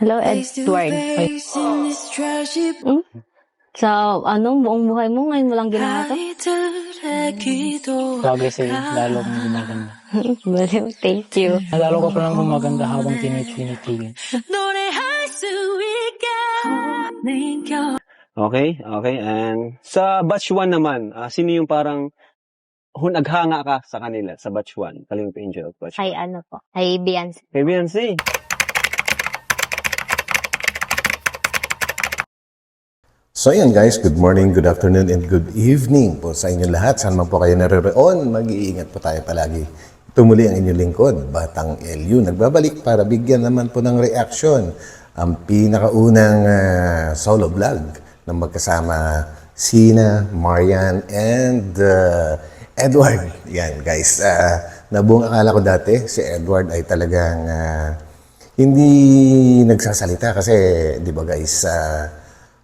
Hello, Edward. Ay. Hmm? Sa buong buhay mo, ngayon mo lang ginawa to? Bagay sa'yo, lalo kang gumaganda. Baliw, thank you. Lalo ka palang gumaganda habang tinitinigan. Okay, okay. And sa batch 1 naman, sino yung parang naghanga ka sa kanila sa batch 1? Kalimut Angel of batch 1. Ay, Ay, Beyonce. Kay Beyonce. So yan guys, good morning, good afternoon, and good evening po sa inyong lahat. Saan man po kayo naroon, mag-iingat po tayo palagi. Ito muli ang inyong lingkod, Batang LU. Nagbabalik para bigyan naman po ng reaksyon ang pinakaunang solo vlog ng magkasama Sina, Marian, and Edward. Yan guys, nabuong akala ko dati si Edward ay talagang hindi nagsasalita kasi di ba guys,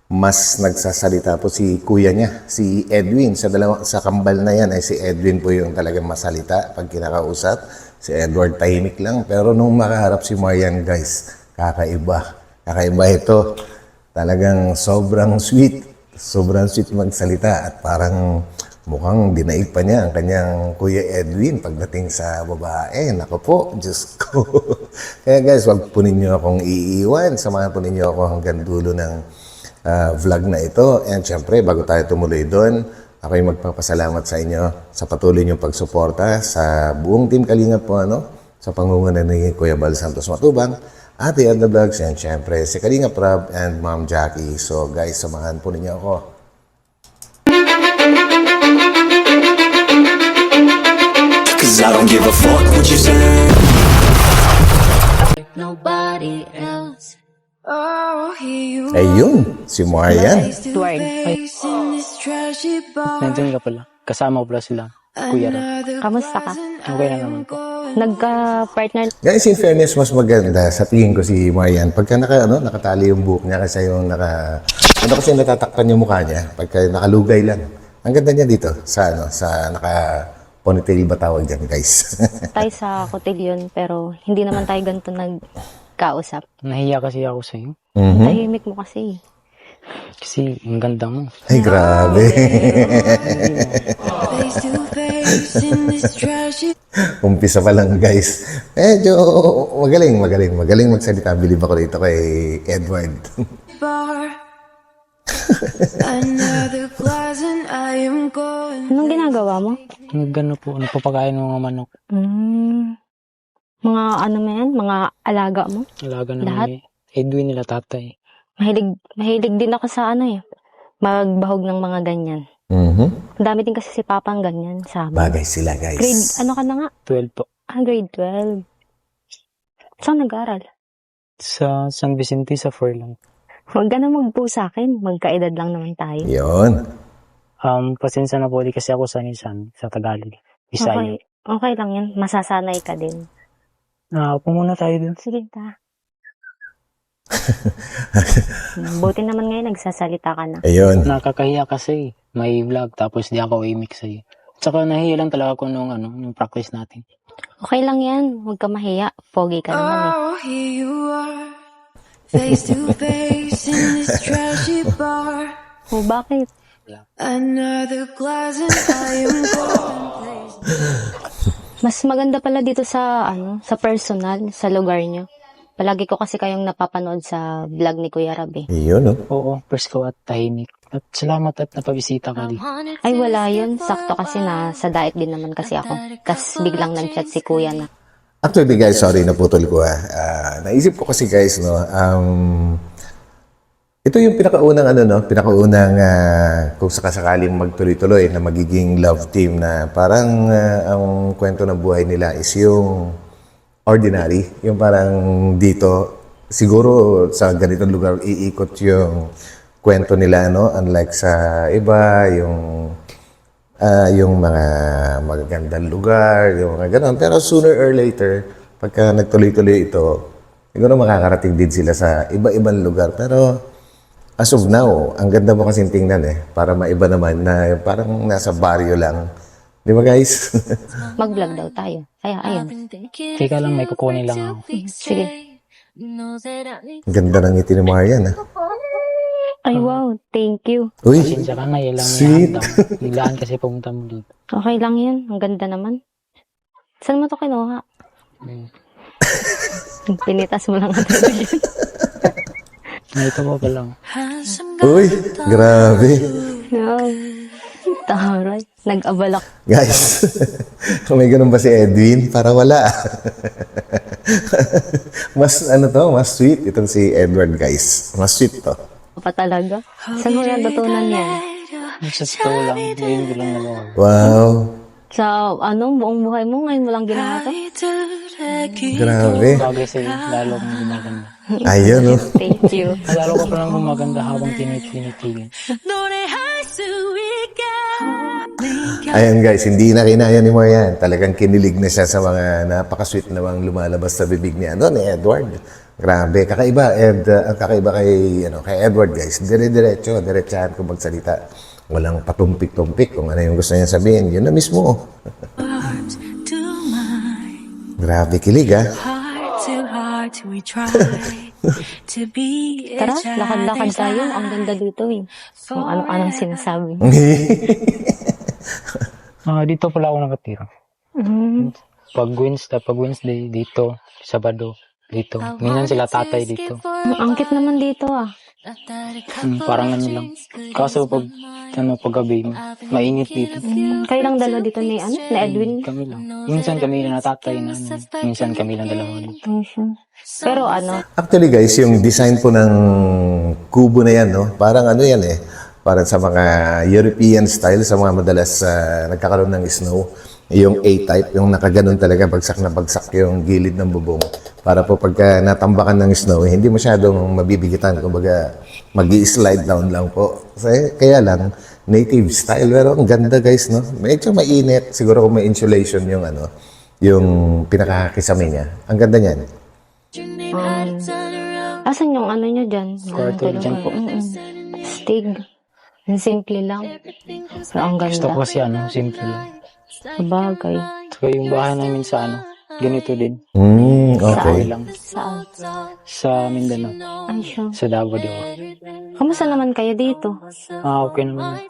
mas nagsasalita po si kuya niya, si Edwin. Sa kambal na yan ay si Edwin po yung talagang masalita pag kinakausap. Si Edward tahimik lang. Pero nung makaharap si Marian guys, kakaiba. Kakaiba ito. Talagang sobrang sweet. Sobrang sweet magsalita at parang mukhang dinaig pa niya ang kanyang kuya Edwin pagdating sa babae. Nako po, Diyos ko. Kaya guys, wag po ninyo akong iiwan. Samahan po ninyo ako hanggang dulo ng vlog na ito. And syempre, bago tayo tumuloy doon, ako'y magpapasalamat sa inyo sa patuloy niyong pagsuporta sa buong Team Kalingap po, sa pangunguna ni Kuya Bal Santos Matubang, Ate Edna Vlogs, and syempre si Kalingap Rob and Ma'am Jackie. So guys, samahan po ninyo ako. Cause I don't give a fuck what you say. Nobody else. Ayun, si Marian. Edward. Ay. Nandiyan ka pala. Kasama ko pala sila. Kuya Rob. Kamusta ka? Okay na naman po. Nagka-partner. Guys, in fairness, mas maganda sa tingin ko si Marian. Pagka nakatali yung buhok niya kasi yung kasi natatakpan yung mukha niya. Pagka nakalugay lang. Ang ganda niya dito sa naka-ponytail ba tawag dyan, guys? Tayo sa cotillion, pero hindi naman tayo ganito nagkausap. Nahiya kasi ako sa'yo. Tahimik mo kasi. Kasi ang ganda mo. Ay, grabe. Umpisa pa lang, guys. Medyo magaling magsalita. Bilib ako dito kay Edward. Anong ginagawa mo? Gano po, nagpapakain ng mga manok. Mga mga alaga mo? Alaga Lahat? naman Edwin nila tatay. Mahilig din ako sa magbahog ng mga ganyan. Ang dami din kasi si Papa ang ganyan sa amin. Bagay sila, guys. Grade, ka na nga? 12 po. Grade 12. Saan nag-aral? Sa San Vicente, sa Furlong. Huwag ka na magpo sa akin. Magkaedad lang naman tayo. Yun. Pasensya na po, di kasi ako sanisan sa Tagalog. Bisaya. Okay lang yan. Masasanay ka din. Upo muna tayo dun. Sige ta. Buti naman ngayon nagsasalita ka na. Ayun. Nakakahiya kasi may vlog tapos di ako imik sa'yo. Tsaka nahiya lang talaga ako nung practice natin. Okay lang yan. Huwag ka mahiya. Pogi ka naman Here you are, face to face in this trashy bar. Bakit? Another glass and I am going places. Mas maganda pala dito sa personal, sa lugar nyo. Palagi ko kasi kayong napapanood sa vlog ni Kuya Rab. Yun, Oo, presko at tahimik. At salamat at napabisita ka di. Ay, wala yun. Sakto kasi sa diet din naman kasi ako. Tapos biglang nag-chat si Kuya na. Actually, guys, sorry, naputol ko. Naisip ko kasi, guys, ito yung pinakaunang kung sakasakaling magtuloy-tuloy na magiging love team na parang ang kwento ng buhay nila is yung ordinary. Yung parang dito, siguro sa ganitong lugar, iikot yung kwento nila, unlike sa iba, yung mga magagandang lugar, yung mga ganun. Pero sooner or later, pagka nagtuloy-tuloy ito, siguro makakarating din sila sa iba-ibang lugar. Pero as of now, ang ganda mo kasing tingnan para maiba naman na parang nasa baryo lang. Di ba, guys? Mag-vlog daw tayo. Kaya, ayun. Teka lang, may kukunin lang ako. Sige. know that I need Ang ganda ng ngiti ni Marian, Ay, wow. Thank you. Uy, Pasensya ka na, ilang Sweet. Biglaan kasi pumunta mo dito. Okay lang yan. Ang ganda naman. Saan mo to kinuha? Hmm. Pinitas mo lang ang television. Ito ko pa lang. handsome uy, grabe. Wow. Taray. Nag-abalak. Guys, may ganun ba si Edwin? Para wala. Mas mas sweet itong si Edward, guys. Mas sweet to. Pa talaga. Saan mo natutunan yan? Sa totoo lang, ngayon ko lang nagawa. Wow, Sa buong buhay mo, ngayon mo lang ginawa to? grabe. Bagay sa'yo, lalo kong gumaganda. Ayun, oh. Thank you. Lalo ko pa lang gumaganda habang tinitinitigil. Ayan guys, hindi na kinaya ni Marian. Talagang kinilig na siya sa mga napaka-sweet na mga lumalabas sa bibig niya. Ni Edward. Grabe, kakaiba. And ang kakaiba kay Edward, guys. Diretsahan kung magsalita. Walang patumpik-tumpik kung ano yung gusto niya sabihin. Yun na mismo. Grabe, kilig heart we try to be Tara, lakad-lakad tayo. Ang ganda dito eh. Kung ano-anong sinasabi. Dito pala ako nakatira. Mm. Pag Wednesday dito, Sabado dito. Minsan sila tatay dito. Ang angkit naman dito ah. Parang ano lang. Kaso pag gabi, mainit dito. Kayo lang dalawa dito ni Edwin. Kami lang. Minsan kami na tatay na minsan kami lang dalawa dito. Pero Actually guys, yung design po ng kubo na yan, no? Parang yan parang sa mga European style, sa mga madalas nagkakaroon ng snow. Yung A-type, yung nakaganon talaga, bagsak na bagsak yung gilid ng bubong. Para po pagka natambakan ng snow, hindi masyadong mabibigitan. Kumbaga, mag-i-slide down lang po. Kaya lang, native style. Pero ang ganda guys, no? Medyo mainit. Siguro kung may insulation yung yung pinakakisame niya. Ang ganda niyan. asan yung nyo dyan? Kwarto dyan po. Stig. Ang simple lang. Pero ang Gusto ko ganda. kasi simple lang. Sabagay. Saka yung bahay namin sa ganito din. Okay. lang. Saan? Sa Mindanao. Ay, siya. Sa Davao di ba? Kamusta naman kayo dito? Okay naman.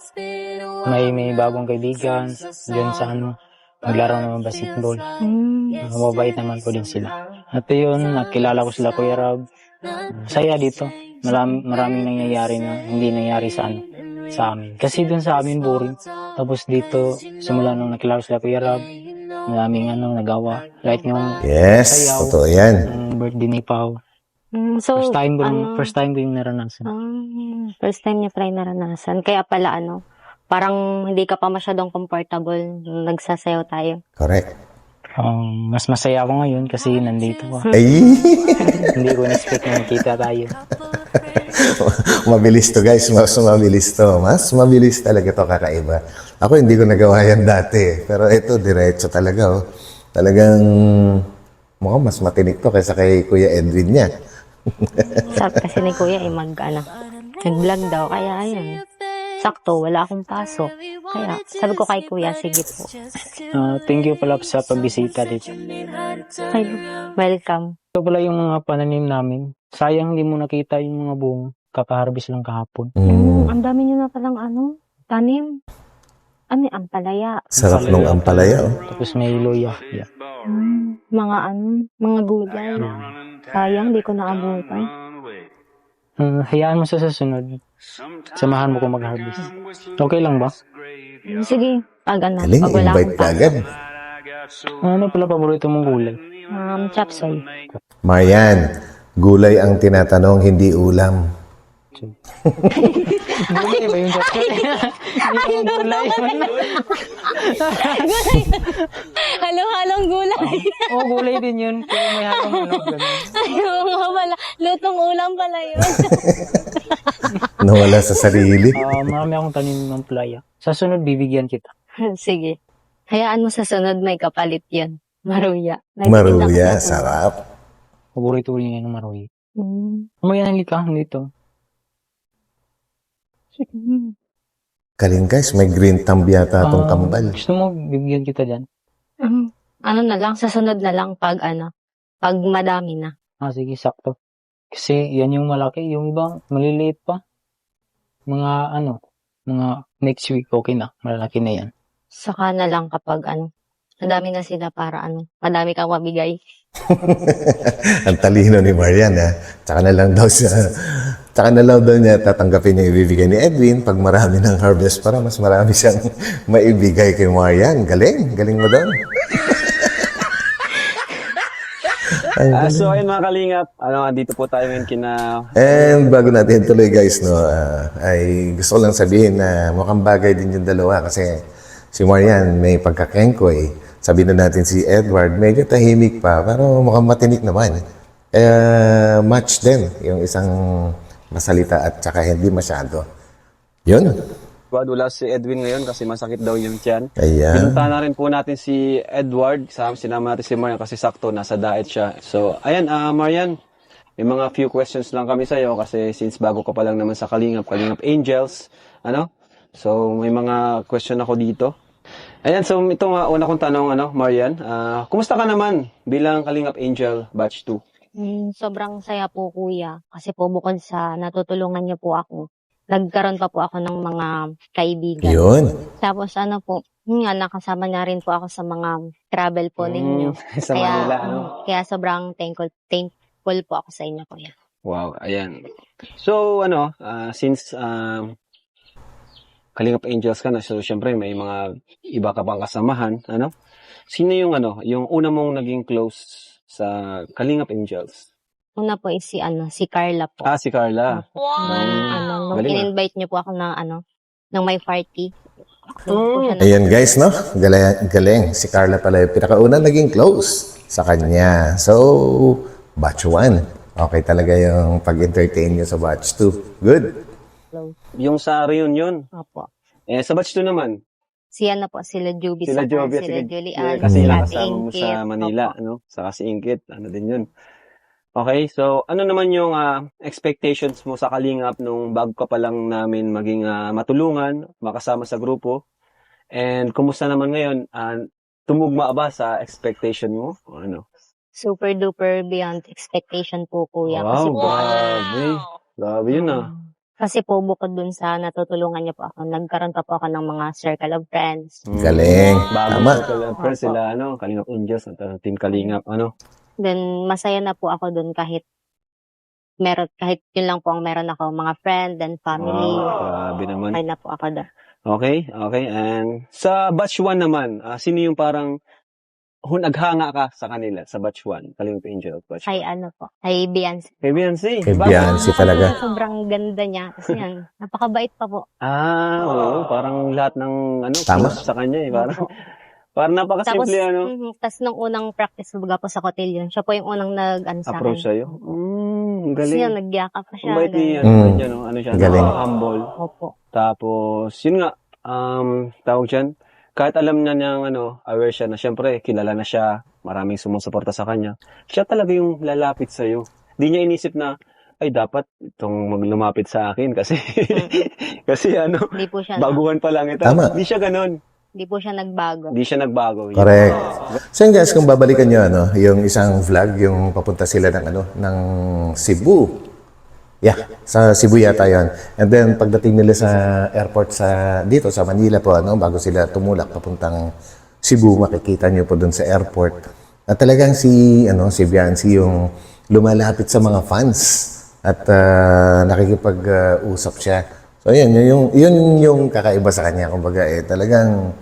May bagong kaibigan. Diyan sa naglaro naman basketball. Mababait naman po din sila. At yun, nakilala ko sila Kuya Rob. Saya dito. Maraming nangyayari na hindi nangyari sa amin. Kasi dun sa amin boring. Tapos dito, simula nung nakilala ko sila Kuya Rob, maraming nagawa. Like yung Yes, sayaw, totoo yan. yung birthday ni Pao. So, First time ko yung naranasan. first time niya pala naranasan. Kaya pala parang hindi ka pa masyadong comfortable nung nagsasayaw tayo. Correct. Mas masaya ako ngayon kasi nandito ako. Ay! Hindi ko na-expect na nakita tayo. Mabilis to guys, mas mabilis to. Mas mabilis talaga to, kakaiba. Ako hindi ko nagawa yan dati. Pero ito, diretso talaga. Oh. Talagang mukhang mas matinik to kaysa kay Kuya Edwin niya. Sabi kasi ni Kuya nag-vlog daw. Kaya ayun. Sakto, wala akong pasok. Kaya sabi ko kay Kuya, sige po. Thank you pala sa pagbisita dito. Ay, welcome. Ito pala yung mga pananim namin. Sayang hindi mo nakita yung mga buong kakaharbis lang kahapon. Ang dami nyo na palang tanim. Ampalaya. Sarap nung ampalaya. Oh. Tapos may loya. Yeah. Mga gulay. Sayang, di ko naabutan. Hayaan mo sa susunod. Samahan mo ko mag-harvest. Okay lang ba? Sige, pag Galing, pag wala invite akong ka agad. Ano pala paborito mong gulay? chapsoy. Marian, gulay ang tinatanong, hindi ulam. Gulay ba yung chapsoy? Hindi yung gulay. Halo-halong gulay. Oo, gulay din yun. Pero may halong ganun. Ayun nga pala. Lutong ulam pala yun. Nawala sa sarili. Marami akong tanim ng playa. Sa sunod, bibigyan kita. Sige. Hayaan mo sa sunod may kapalit yan. Maruya. Maruya, sarap. Paborito ko yun yung maroy. Mamaya halika dito. Kaling guys, may green thumb yata itong kambal. Gusto mo, bibigyan kita dyan? Ano na lang, sa sunod na lang pag madami na. Sige, sakto. Kasi yan yung malaki. Yung iba, maliliit pa. Mga next week, okay na. Malaki na yan. Saka na lang kapag madami na sila para madami kang mabigay. Ang talino ni Marian, ha? Tsaka na lang daw niya tatanggapin yung ibibigay ni Edwin pag marami ng harvest para mas marami siyang maibigay kay Marian. Galing mo doon. So ayun mga kalingap, dito po tayo ngayon And bago natin tuloy guys, no, ay gusto ko lang sabihin na mukhang bagay din yung dalawa kasi si Marian may pagkakengkoy. Sabi na natin si Edward, medyo tahimik pa, pero mukhang matinik naman. Match din yung isang masalita at saka hindi masyado. Yun. wala si Edwin ngayon kasi masakit daw yung tiyan. Ayan. Pinunta na rin po natin si Edward, sinama natin si Marian kasi sakto, nasa diet siya. So, ayan, Marian, may mga few questions lang kami sa'yo kasi since bago ka pa lang naman sa Kalingap Angels, So, may mga question ako dito. Ayan, so ito nga, una kong tanong, Marian, kumusta ka naman bilang Kalingap Angel Batch 2? Sobrang saya po, kuya. Kasi po bukod sa natutulungan niyo po ako, nagkaroon pa po ako ng mga kaibigan. Yun. Tapos nakasama na rin po ako sa mga travel po ninyo. Sa Manila, Kaya sobrang thankful po ako sa inyo, kuya. Wow, ayan. So, since Kalingap Angels ka na, so syempre may mga iba ka pang kasamahan, Sino yung yung una mong naging close sa Kalingap Angels? Una po is si Carla po. Si Carla. Nung Galing, in-invite niyo po ako ng may party. Doon po siya Ayan guys, no? Galing. Si Carla pala yung pinakauna naging close sa kanya. So, batch 1. Okay talaga yung pag-entertain niyo sa batch 2. Good. Yung sa reunion. Opo. Sa batch 2 naman. Sila Joby, Sila Joby, sila Julian, kasi sila nakasama mo Ingkit. sa Manila, Opo. Saka si Ingkit, din yun. Okay, so ano naman yung expectations mo sa Kalingap nung bago ka pa lang namin maging matulungan, makasama sa grupo? And kumusta naman ngayon? Tumugma ba sa expectation mo? O ano? Super duper beyond expectation po, kuya. Wow, grabe. Grabe yun Kasi po bukod dun sa natutulungan niyo po ako, nagkaroon pa po ako ng mga circle of friends. Galing. Bago Tama. friends sila, Kalingap Angels, at Team Kalingap, Then masaya na po ako dun kahit yun lang po ang meron ako, mga friend and family. Wow, grabe naman. Ay na po ako doon. Okay. And sa batch 1 naman, sino yung parang naghanga ka sa kanila sa batch 1? Kalingap Angel batch 1. Kay Beyonce. Kay Beyonce. Kay Beyonce talaga. Sobrang ganda niya. Kasi napakabait pa po. Oo. Parang lahat ng Tama. close sa kanya Parang napakasimple, Tapos nung unang practice po sa cotillion, siya po yung unang sa approach akin. sa'yo. Kasi Galing. nagyakap pa siya. Ang bait niya, siya, Galing. humble. Opo. Tapos, yun nga, tawag dyan, kahit alam niya niyang, aware siya na syempre, kilala na siya, maraming sumusuporta sa kanya, siya talaga yung lalapit sa'yo. Di niya inisip na, ay, dapat itong lumapit sa akin kasi, kasi Hindi po siya baguhan pa lang ito. Tama. Di siya ganun. Hindi po siya nagbago. Di siya nagbago. Correct. So yun guys, kung babalikan nyo, yung isang vlog, yung papunta sila ng Cebu. Yeah, sa Cebu yata yun. And then, pagdating nila sa airport dito sa Manila po, bago sila tumulak papuntang Cebu, makikita nyo po dun sa airport. At talagang si Beyonce yung lumalapit sa mga fans at nakikipag-usap siya. So yun yung kakaiba sa kanya. Kumbaga talagang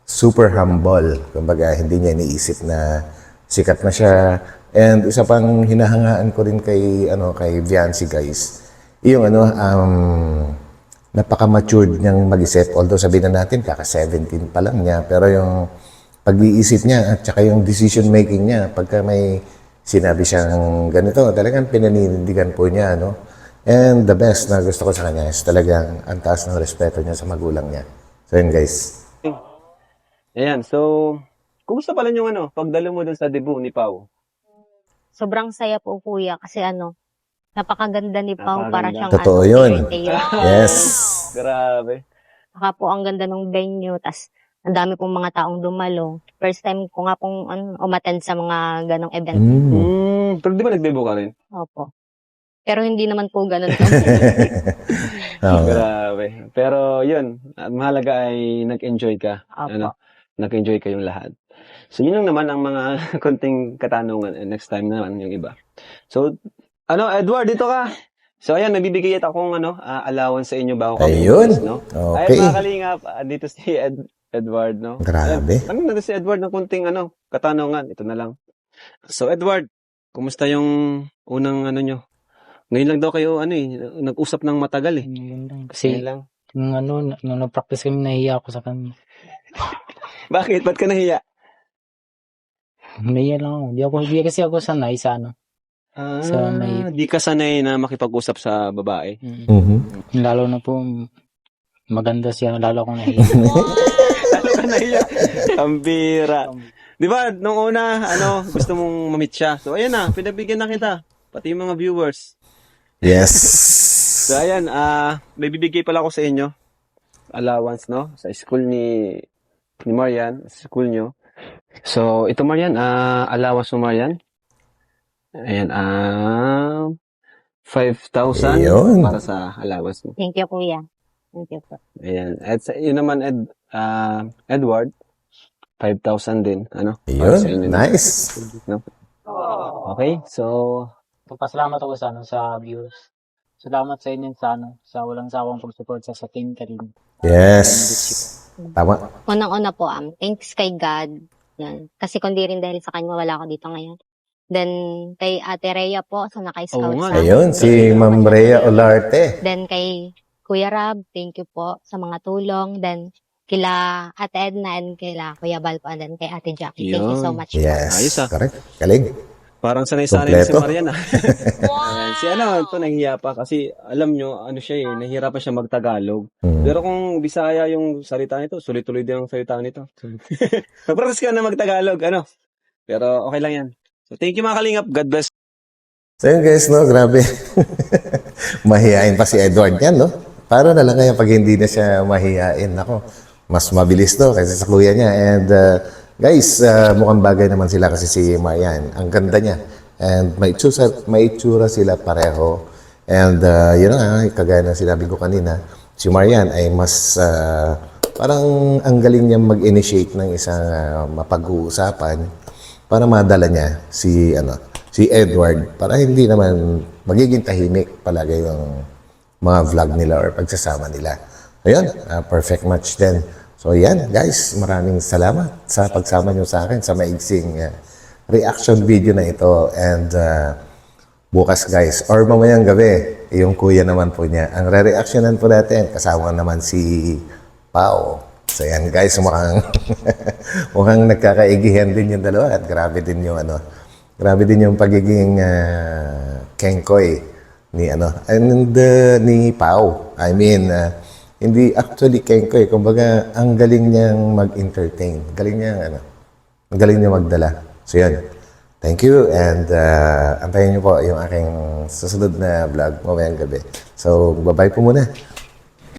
super humble. Kumbaga hindi niya iniisip na sikat na siya. And isa pang hinahangaan ko rin kay Beyonce guys, yung napaka-matured niyang mag-isip. Although sabihin na natin, kaka-17 pa lang niya. Pero yung pag-iisip niya at saka yung decision making niya, pagka may sinabi siyang ganito, talagang pinanindigan po niya, And the best na gusto ko sa kanya is talagang ang taas ng respeto niya sa magulang niya. So yun guys. Ayan, so, kumusta pala yung pagdalo mo dun sa debut ni Pau? Sobrang saya po, kuya. Kasi napakaganda ni Pao. Para siyang Totoo yun. Yes. Grabe. Saka po ang ganda ng venue. Tas ang dami pong mga taong dumalo. First time ko nga pong umattend sa mga ganong event. Pero di ba nagdebo ka rin? Opo. Pero hindi naman po ganun. Oo. Grabe. Pero yun, mahalaga ay nag-enjoy ka. Opo. Nag-enjoy kayong lahat. So yun lang naman ang mga konting katanungan. Next time naman yung iba. So, Edward, dito ka. So ayan, nabibigay akong allowance sa inyo bago kami Ayun. umalis, no? Okay. Ay, mga kalingap, dito si Edward, no? Grabe. Tanong na si Edward ng kunting katanungan. Ito na lang. So Edward, kumusta yung unang nyo? Ngayon lang daw kayo nag-usap ng matagal eh. Yun lang. Ngayon Kasi, lang. nung nag-practice kami, nahiya ako sa kanya. Bakit? Ba't ka nahiya? Nahiya lang ako. Di kasi ako sanay sa Sa may- Di ka sanay na makipag-usap sa babae. Mhm. Lalo na po, maganda siya, lalo akong nahiya. Lalo ka nahiya. Ang bira. Di ba, nung una, gusto mong mamit siya. So, ayan na, pinabigyan na kita. Pati yung mga viewers. Yes. So, ayan, may bibigay pala ako sa inyo. Allowance, no? Sa school ni Marian, sa school nyo. So, ito Marian, allowance mo Marian. Ayan, 5,000 Ayun. para sa allowance mo. Thank you, kuya. Thank you po. Ayan. At yun naman, Edward, 5,000 din. Para sa inyo Ayun. din. Nice. Okay, so, Pasalamat ako sa viewers. Salamat sa inyo sa walang sawang pag-support sa team Karim. Yes. Tama. Unang-una po, thanks kay God. Yan. Kasi kundi rin dahil sa kanya, wala ako dito ngayon. Then, kay Ate Rhea po, sa naka-scout Oo nga, sa akin. Ayun, si Ma'am Rhea Olarte. Then, kay Kuya Rab, thank you po sa mga tulong. Then, kila Ate Edna and kila Kuya Bal po. And then, kay Ate Jackie. Thank you so Yun. much po. Yes. Ayos, Correct. Galing. parang sanay-sanay na si Kompleto. Marian. Si ito nahihiya pa kasi alam nyo, siya nahihirapan siya mag-Tagalog. Mm. Pero kung Bisaya yung salita nito, sulit-tuloy din ang salita nito. Mag-practice ka na mag-Tagalog, Pero okay lang yan. So, thank you mga kalingap. God bless. So yun guys, no? Grabe. Mahihain pa si Edward yan, no? Paano na lang kaya pag hindi na siya mahihain? Ako, mas mabilis to kaysa sa kuya niya. And guys, mukhang bagay naman sila kasi si Marian. Ang ganda niya. And may itsura sila pareho. And yun nga, kagaya ng sinabi ko kanina, si Marian ay mas parang ang galing niya mag-initiate ng isang mapag-uusapan para madala niya si Edward para hindi naman magiging tahimik palagi yung mga vlog nila or pagsasama nila. Ayun, perfect match din. So yan guys, maraming salamat sa pagsama nyo sa akin sa maigsing reaction video na ito. And bukas guys, or mamayang gabi, yung kuya naman po niya, ang re-reactionan po natin, kasama naman si Pao. So yan guys, mukhang nagkakaigihan din yung dalawa at grabe din yung pagiging kengkoy ni Pao. I mean, hindi actually kengkoy, kumbaga ang galing niyang mag-entertain. Galing niya magdala. So yan. Thank you and antayin niyo po yung aking susunod na vlog mamayang gabi. So bye-bye po muna.